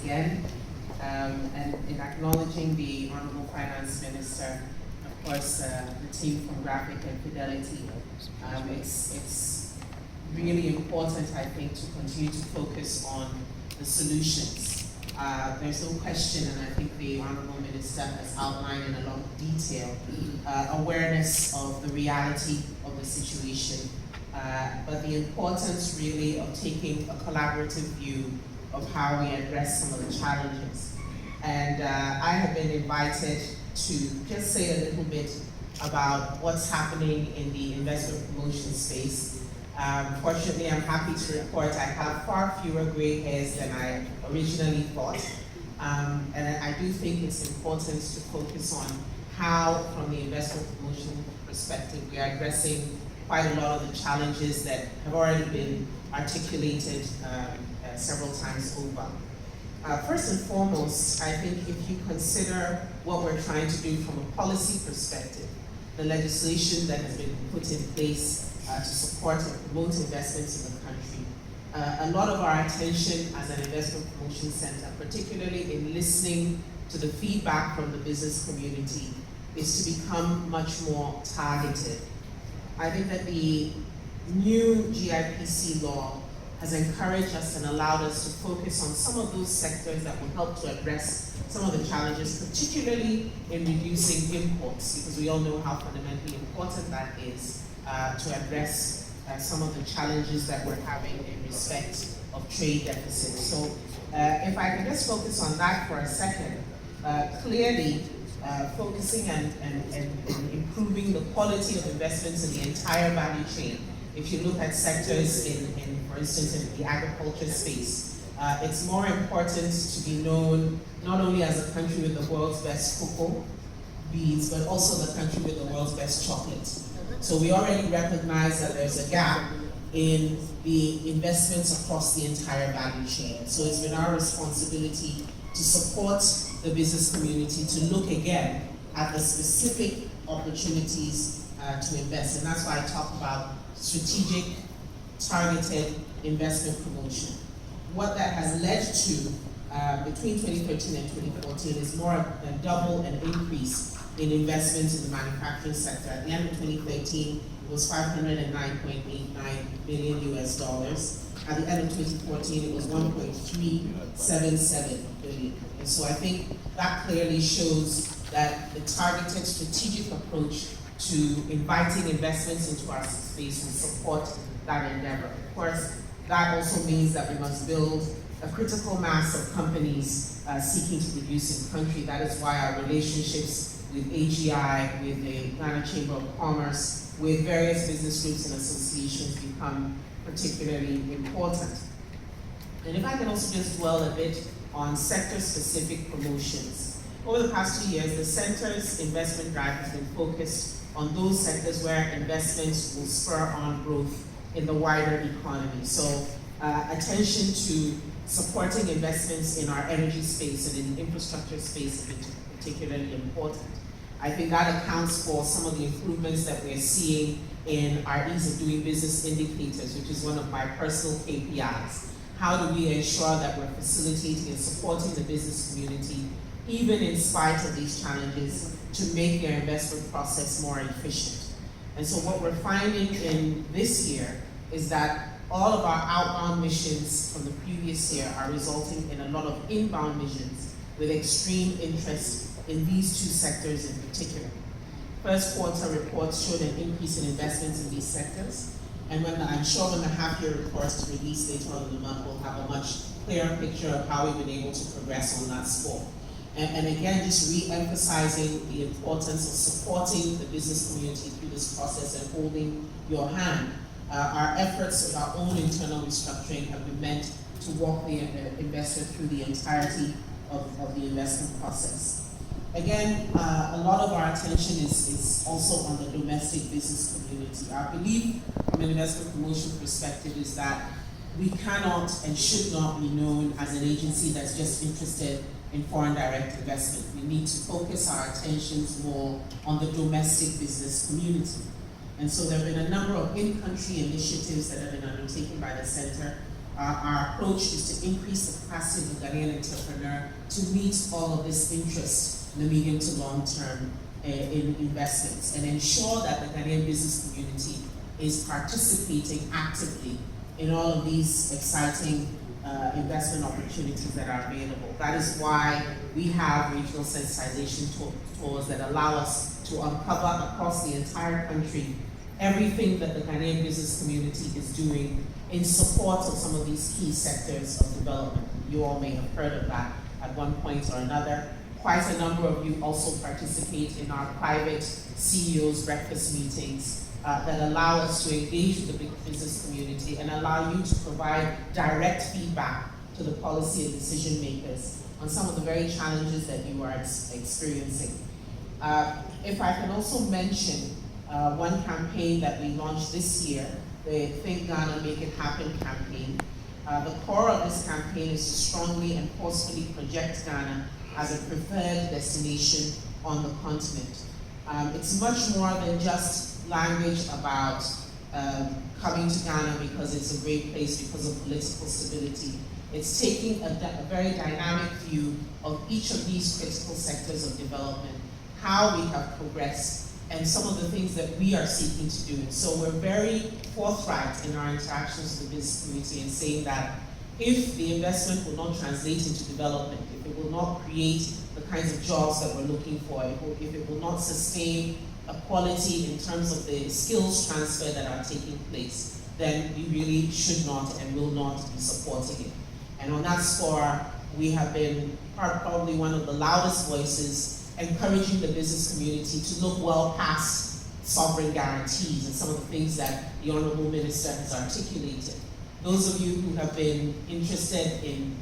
again, and in acknowledging the Honorable Finance Minister, of course, the team from Graphic and Fidelity. It's really important, I think, to continue to focus on the solutions. There's no question, and I think the Honorable Minister has outlined in a lot of detail, awareness of the reality of the situation, but the importance really of taking a collaborative view of how we address some of the challenges. And I have been invited to just say a little bit about what's happening in the investment promotion space. Fortunately, I'm happy to report I have far fewer gray hairs than I originally thought. And I do think it's important to focus on how, from the investment promotion perspective, we are addressing quite a lot of the challenges that have already been articulated several times over. First and foremost, I think if you consider what we're trying to do from a policy perspective, the legislation that has been put in place to support and promote investments in the country, a lot of our attention as an investment promotion center, particularly in listening to the feedback from the business community, is to become much more targeted. I think that the new GIPC law has encouraged us and allowed us to focus on some of those sectors that will help to address some of the challenges, particularly in reducing imports, because we all know how fundamentally important that is to address some of the challenges that we're having in respect of trade deficits. So if I can just focus on that for a second, clearly focusing and improving the quality of investments in the entire value chain. If you look at sectors for instance, in the agriculture space, it's more important to be known not only as a country with the world's best cocoa beans, but also the country with the world's best chocolate. So we already recognize that there's a gap in the investments across the entire value chain. So it's been our responsibility to support the business community to look again at the specific opportunities to invest. And that's why I talk about strategic, targeted investment promotion. What that has led to between 2013 and 2014 is more than double an increase in investments in the manufacturing sector. At the end of 2013, it was $509.89 billion US dollars. At the end of 2014, it was 1.377 billion. And so I think that clearly shows that the targeted strategic approach to inviting investments into our space will support that endeavor. Of course, that also means that we must build a critical mass of companies seeking to produce in country. That is why our relationships with AGI, with the Ghana Chamber of Commerce, with various business groups and associations become particularly important. And if I can also just dwell a bit on sector-specific promotions. Over the past 2 years, the center's investment drive has been focused on those sectors where investments will spur on growth in the wider economy. So attention to supporting investments in our energy space and in infrastructure space has been particularly important. I think that accounts for some of the improvements that we're seeing in our ease of doing business indicators, which is one of my personal KPIs. How do we ensure that we're facilitating and supporting the business community, even in spite of these challenges, to make their investment process more efficient? And so what we're finding in this year is that all of our outbound missions from the previous year are resulting in a lot of inbound missions with extreme interest in these two sectors in particular. First quarter reports showed an increase in investments in these sectors, and I'm sure when the half-year report is released later on in the month, we'll have a much clearer picture of how we've been able to progress on that score. And again, just re-emphasizing the importance of supporting the business community through this process and holding your hand. Our efforts with our own internal restructuring have been meant to walk the investor through the entirety of the investment process. Again, a lot of our attention is also on the domestic business community. Our belief from an investment promotion perspective is that we cannot and should not be known as an agency that's just interested in foreign direct investment. We need to focus our attentions more on the domestic business community. And so there have been a number of in-country initiatives that have been undertaken by the center Our approach is to increase the capacity of the Ghanaian entrepreneur to meet all of this interest in the medium to long term in investments, and ensure that the Ghanaian business community is participating actively in all of these exciting investment opportunities that are available. That is why we have regional sensitization tours that allow us to uncover across the entire country everything that the Ghanaian business community is doing in support of some of these key sectors of development. You all may have heard of that at one point or another. Quite a number of you also participate in our private CEOs breakfast meetings that allow us to engage with the big business community and allow you to provide direct feedback to the policy and decision makers on some of the very challenges that you are experiencing. If I can also mention one campaign that we launched this year, the Think Ghana, Make It Happen campaign. The core of this campaign is to strongly and forcefully project Ghana as a preferred destination on the continent. It's much more than just language about coming to Ghana because it's a great place because of political stability. It's taking a very dynamic view of each of these critical sectors of development, how we have progressed, and some of the things that we are seeking to do. So we're very forthright in our interactions with the business community in saying that if the investment will not translate into development, if it will not create the kinds of jobs that we're looking for, if it will not sustain equality in terms of the skills transfer that are taking place, then we really should not and will not be supporting it. And on that score, we have been probably one of the loudest voices encouraging the business community to look well past sovereign guarantees and some of the things that the Honorable Minister has articulated. Those of you who have been interested in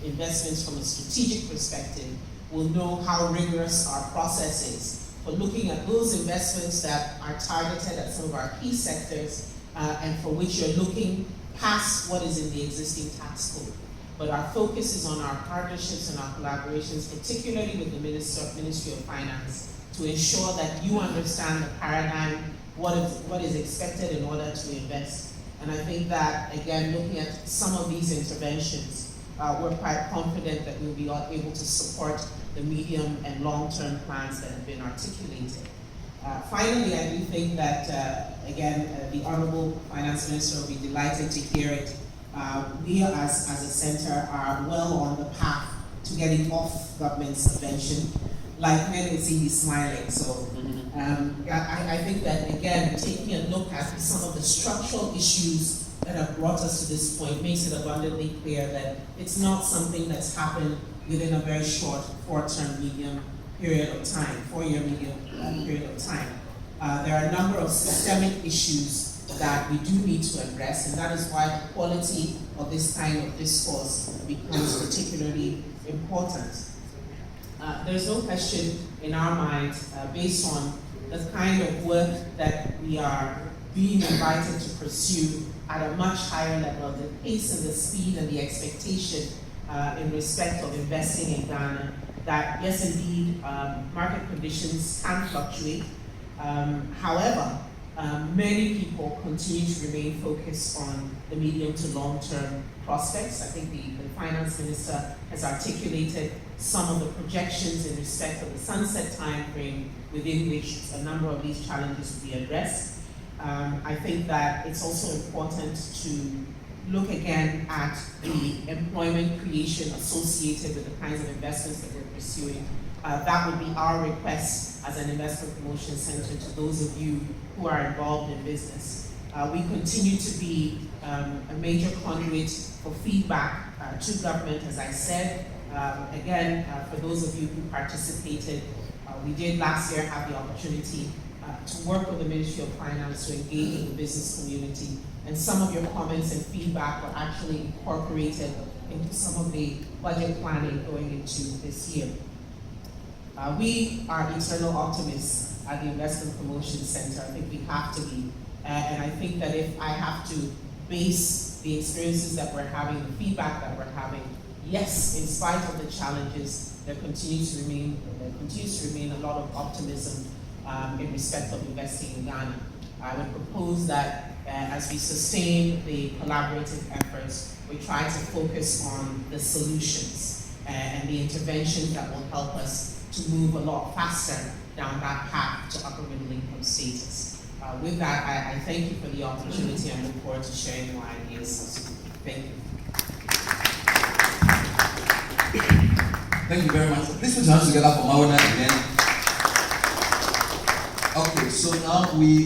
investments from a strategic perspective will know how rigorous our process is for looking at those investments that are targeted at some of our key sectors and for which you're looking past what is in the existing tax code. But our focus is on our partnerships and our collaborations, particularly with the Ministry of Finance, to ensure that you understand the paradigm, what is expected in order to invest. And I think that, again, looking at some of these interventions, we're quite confident that we'll be able to support the medium and long-term plans that have been articulated. Finally, I do think that, again, the Honorable Finance Minister will be delighted to hear it. We as a center are well on the path to getting off government subvention. Like men, see he's smiling. So I think that, again, taking a look at some of the structural issues that have brought us to this point makes it abundantly clear that it's not something that's happened within a very short medium period of time, 4-year medium period of time. There are a number of systemic issues that we do need to address, and that is why the quality of this kind of discourse becomes particularly important. There's no question in our mind, based on the kind of work that we are being invited to pursue at a much higher level, the pace and the speed and the expectation in respect of investing in Ghana, that yes, indeed, market conditions can fluctuate. However, many people continue to remain focused on the medium to long-term prospects. I think the Finance Minister has articulated some of the projections in respect of the sunset time frame within which a number of these challenges will be addressed. I think that it's also important to look again at the employment creation associated with the kinds of investments that we're pursuing. That would be our request as an investment promotion center to those of you who are involved in business. We continue to be a major conduit for feedback to government, as I said. Again, for those of you who participated, we did last year have the opportunity to work with the Ministry of Finance to engage with the business community, and some of your comments and feedback were actually incorporated into some of the budget planning going into this year. We are eternal optimists at the Investment Promotion Center. I think we have to be. And I think that if I have to base the experiences that we're having, the feedback that we're having, yes, in spite of the challenges, there continues to remain a lot of optimism in respect of investing in Ghana. I would propose that as we sustain the collaborative efforts, we try to focus on the solutions and the interventions that will help us to move a lot faster down that path to upper middle income status. With that, I thank you for the opportunity and look forward to sharing more ideas. Thank you. Thank you very much. Please put your hands together for Mawana again. Okay, so now we